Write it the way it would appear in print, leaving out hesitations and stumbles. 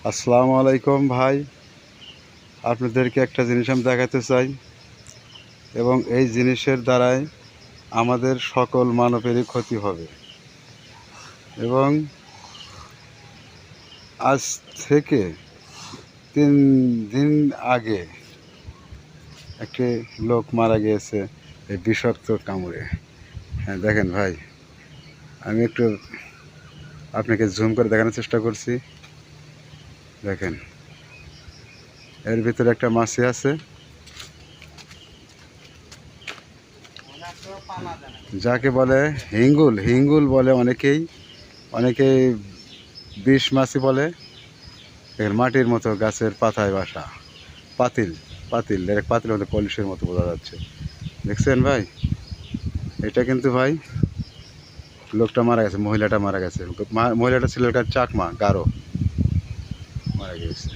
আসসালামু আলাইকুম ভাই, আপনাদেরকে একটা জিনিস আমি দেখাতে চাই এবং এই জিনিসের দ্বারাই আমাদের সকল মানবেরই ক্ষতি হবে। এবং আজ থেকে 3 দিন আগে একটি লোক মারা গিয়েছে এই বিষাক্ত কামড়ে। হ্যাঁ দেখেন ভাই, আমি একটু আপনাকে জুম করে দেখানোর চেষ্টা করছি। দেখেন, এর ভিতরে একটা মাছি আছে যাকে বলে হিঙ্গুল। হিঙ্গুল বলে অনেকেই বিষ মাছি বলে। এর মাটির মতো গাছের পাতায় বাসা, পাতিল পাতিলের মতো পলিশের মতো বোঝা যাচ্ছে। দেখছেন ভাই, এটা কিন্তু ভাই লোকটা মারা গেছে, মহিলাটা মারা গেছে। মহিলাটা ছিল চাকমা গারো, মারা গেছে।